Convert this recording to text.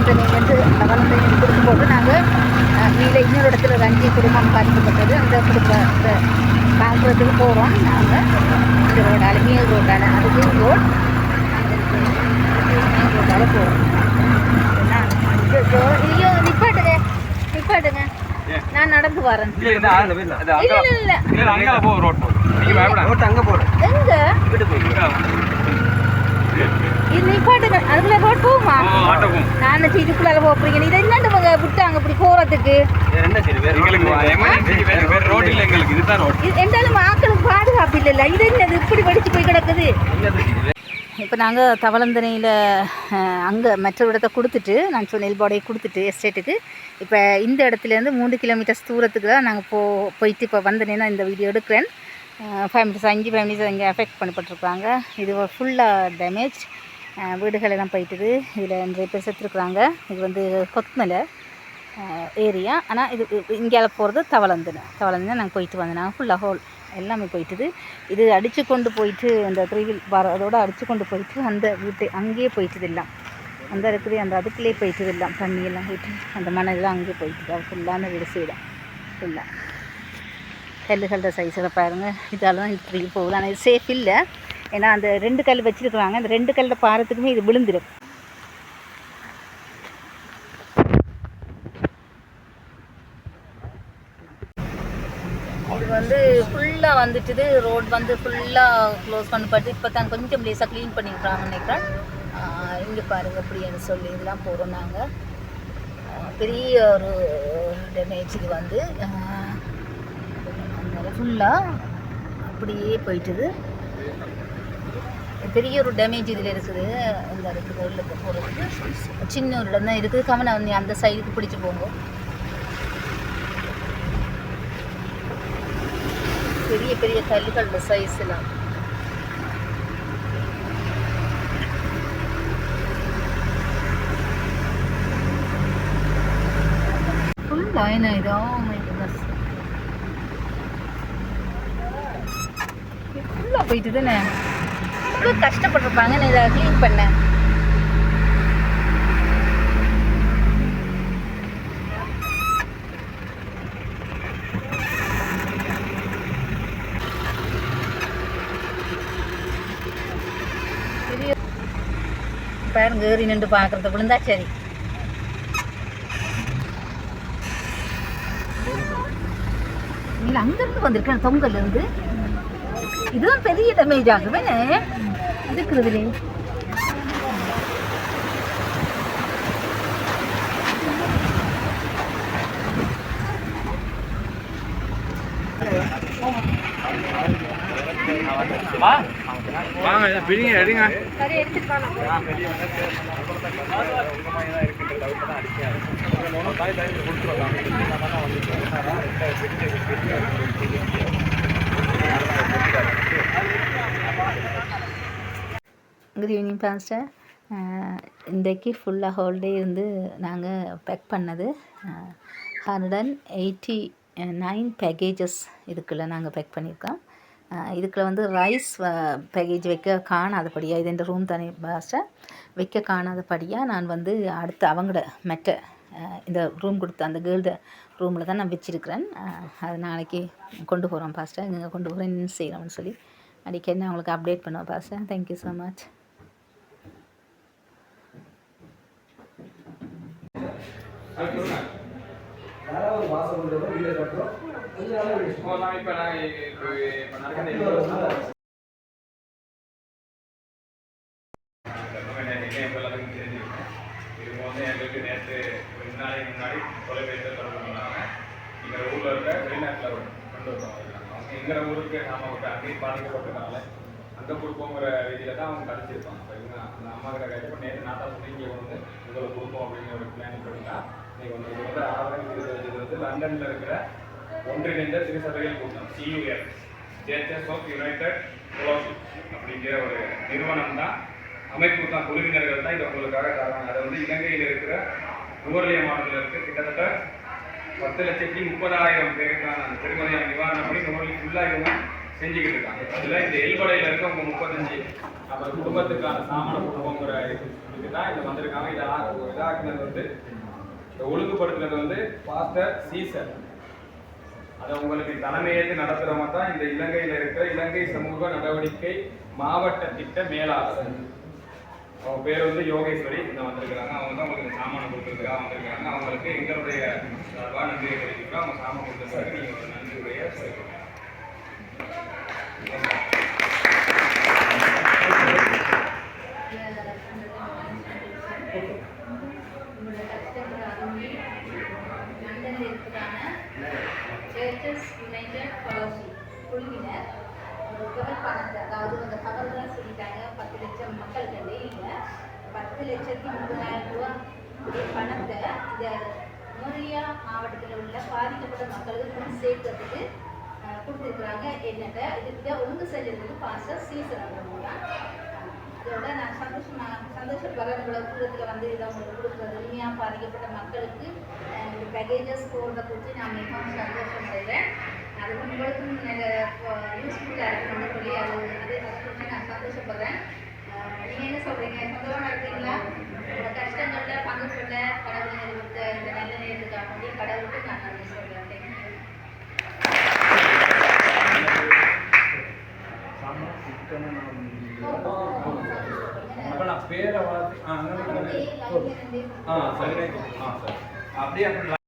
தவளந்தனையிலேருந்து கொடுக்கும்போது நாங்கள் இதில் இன்னொரு இடத்துல ஒரு 5 குடும்பம் பார்க்கப்பட்டது. அந்த குடும்பத்தை பார்க்குறதுக்கு போகிறோம் நாங்கள். இந்த ரோடால் மேல் ரோடால் அது மெயின் ரோட். மெயின் ரோடால் போகிறோம். ஐயோ நிப்பாட்டுங்க நிப்பாட்டுங்க, நான் நடந்து வரேன். இது நிப்பாட்டுங்க, அதுக்குள்ள ரோட் போகுமா? நான் இதுக்குள்ள போறீங்க. இதை என்னண்டு விட்டாங்க இப்படி போறதுக்கு? எந்தாலும் ஆக்களுக்கு பாதுகாப்பு இல்லைல்ல. இது என்னது இப்படி படிச்சு போய் கிடக்குது? இப்போ நாங்கள் தவளந்தனையில் அங்கே மற்ற இடத்த கொடுத்துட்டு, நான் சொன்ன பாடையை கொடுத்துட்டு எஸ்டேட்டுக்கு, இப்போ இந்த இடத்துலேருந்து 3 கிலோமீட்டர்ஸ் தூரத்துக்கு தான் நாங்கள் போயிட்டு இப்போ வந்தனேன்னா இந்த வீடியோ எடுக்கிறேன். ஃபேமிலிஸ் 5 ஃபேமிலிஸ் அங்கே அஃபெக்ட் பண்ணப்பட்டிருக்காங்க. இது ஃபுல்லாக டேமேஜ், வீடுகள் எல்லாம் போயிட்டுது. இதில் நிறைய பேர் செத்துருக்குறாங்க. இது வந்து கொத்மலை ஏரியா. ஆனால் இது இங்கே போகிறது தவளந்தனை நாங்கள் போயிட்டு வந்தோம். நாங்கள் ஃபுல்லாக ஹோல் எல்லாமே போயிட்டுது. இது அடித்து கொண்டு போயிட்டு அந்த 3 வீல் அதோடு அடித்து கொண்டு போயிட்டு அந்த வீட்டை அங்கேயே போயிட்டுது. எல்லாம் அந்த இருக்குது, அந்த அதுக்குள்ளேயே போயிட்டுது. எல்லாம் தண்ணியெல்லாம் போயிட்டு அந்த மணலாம் அங்கேயே போயிட்டுது. ஃபுல்லான வீடு செய்யலாம். ஃபுல்லாக கல்லுகளோட சைஸில் பாருங்கள். இதால் தான் இப்படி போகுது. ஆனால் இது சேஃப் இல்லை. ஏன்னா அந்த 2 கல் வச்சுருக்குறாங்க. அந்த 2 கல்லில் பாரத்துக்குமே இது விழுந்துடும். இது வந்து ஃபுல்லாக வந்துட்டுது. ரோட் வந்து ஃபுல்லாக க்ளோஸ் பண்ணப்பட்டு இப்போ தான் கொஞ்சம் லேசாக க்ளீன் பண்ணியிருக்காங்கன்னு நினைக்கிறேன். இங்கே பாருங்கள் அப்படின்னு சொல்லி இதெல்லாம் போகிறோம் நாங்கள். பெரிய ஒரு டேமேஜ் இது வந்து ஃபுல்லாக அப்படியே போயிட்டுது. பெரிய ஒரு டேமேஜ் இதில் இருக்குது. இந்த இருக்குது உள்ள போகிறதுக்கு சின்ன ஒரு இடம் தான் இருக்குது. கவனம் வந்து அந்த சைடுக்கு பிடிச்சி போங்க. பெரிய பெரிய கல்லுகளோட சைஸ்லாம் ஃபுல்லாக என்ன இதோ ஃபுல்லாக போயிட்டு தானே ரொம்ப கஷ்டப்பட்டிருப்பாங்க. நான் இதை க்ளீன் பண்ணேன். பாருங்க ஏறி நின்று பார்க்குறது விழுந்தா சரி. இல்லை அங்கேருந்து வந்திருக்கேன் தொங்கல்லேருந்து. இதுதான் பெரிய டேமேஜ் ஆகுது இருக்கிறதுலே. வாங்க பிடிங்க எடுங்க. Good evening pastor. இன்றைக்கு ஃபுல்லாக ஹோல்டே இருந்து நாங்கள் பேக் பண்ணது 189 பேக்கேஜஸ் இதுக்குள்ளே நாங்கள் பேக் பண்ணியிருக்கோம். இதுக்குள்ள வந்து ரைஸ் பேக்கேஜ் வைக்க காணாதபடியாக, இது இந்த ரூம் தானே பாஸ்டர், வைக்க காணாதபடியாக நான் வந்து அடுத்து அவங்களோட மெட்ட இந்த ரூம் கொடுத்த அந்த கேர்ள்ட ரூமில் தான் நான் வச்சுருக்கிறேன். அது நாளைக்கு கொண்டு போகிறோம் பாஸ்டர். இங்கே கொண்டு போகிறேன் இன்னும் செய்கிறோம்னு சொல்லி அடிக்கடி நான் உங்களுக்கு அப்டேட் பண்ணுவேன் பாஸ்டர். Thank you so much. எங்களுக்கு நேற்று 2 நாளைக்கு முன்னாடி தொலைபேசியில் தொடர்பு பண்ணாங்க. எங்கள் ஊரில் இருக்க வெளிநாட்டில் கொண்டு வந்தோம். அவங்க எங்கள் ஊருக்கு நாம் அங்கேயும் பாதிக்கப்பட்டதுனால அங்கே கொடுப்போங்கிற ரீதியில் தான் அவங்க கழிச்சிருப்பாங்க. இப்போ இவங்க அந்த அம்மா கிட்ட கேட்டு நேற்று நான் தான் சொல்லி இங்கே வந்து உங்களுக்கு கொடுப்போம் அப்படிங்கிற ஒரு பிளான் பண்ணிட்டா நீங்கள் வந்து இது வந்து 6 வந்து லண்டனில் இருக்கிற ஒன்றிணைந்த திருச்சபைகள் கூட்டம் CUF churches of united fellowship அப்படிங்கிற ஒரு நிறுவனம் தான், அமைப்பு தான், குழுவினர்கள் தான் இதை உங்களுக்காக தராங்க. அதை வந்து இலங்கையில் இருக்கிற நுவர்லியா மாவட்டத்தில் இருக்க கிட்டத்தட்ட 10,30,000 பேருக்கான அந்த பெருமதியான நிவாரணம் பண்ணி நுவர்லி ஃபுல்லாக இவங்க செஞ்சுக்கிட்டு இருக்காங்க. அதில் இந்த எல்படையில் இருக்கவங்க 35 அப்புறம் குடும்பத்துக்கான சாமான குடும்பங்கிற இதுக்கு தான் இதை வந்திருக்காங்க. இதாக்குனது வந்து ஒழுங்குபடுத்துறது வந்து பாஸ்டர் சீசர். அதை உங்களுக்கு தலைமையேற்று நடத்துகிறவங்க தான் இந்த இலங்கையில் இருக்கிற இலங்கை சமூக நடவடிக்கை மாவட்ட திட்ட மேலாளர். அவங்க பேர் வந்து யோகேஸ்வரி. இந்த வந்திருக்கிறாங்க. அவங்க தான் உங்களுக்கு சாமான் கொடுத்துருக்காங்க வந்திருக்காங்க. அவங்களுக்கு எங்களுடைய சார்பாக நன்றியை தெரிவிக்கிறோம். அவங்க சாமான் கொடுத்துருக்காங்க. நீங்கள் ஒரு நன்றி உரையை சொல்லிக்கிறோம். குழுவினர் ஒரு தொகை பணத்தை, அதாவது அந்த தகவல்கள் சொல்லிட்டாங்க 10 லட்சம் மக்கள்கிட்ட இல்லை 10,30,000 ரூபா பணத்தை இந்த மோரியா மாவட்டத்தில் உள்ள பாதிக்கப்பட்ட மக்களுக்கு கொண்டு சேர்க்கறதுக்கு கொடுத்துருக்குறாங்க. என்னட்ட இதுக்கு ஒழுங்கு செஞ்சதுக்கு பாஸ்டர் சீசன் தான். இதோட நான் சந்தோஷப்படுறேன். உங்களோட தூரத்தில் வந்து இதை உங்களுக்கு கொடுக்குறது உண்மையாக பாதிக்கப்பட்ட மக்களுக்கு பேக்கேஜஸ் போடுறத குறித்து நான் மிகவும் சந்தோஷப்படுறேன். அது உங்களுக்கும் யூஸ்ஃபுல்லாக இருக்கணும்னு சொல்லி அதை குறித்து நான் சந்தோஷப்படுறேன். நீங்கள் என்ன சொல்கிறீங்க? சொந்தமாக இருக்கீங்களா? உங்களோட கஷ்டங்களில் பங்கு கொள்ள கடவுள் கொடுத்த இந்த நல்ல நேரத்துக்காக வேண்டி கடவுளுக்கு நான் நன்றி சொல்கிறேன். நான் பேரை வளர்த்து சரி அப்படியே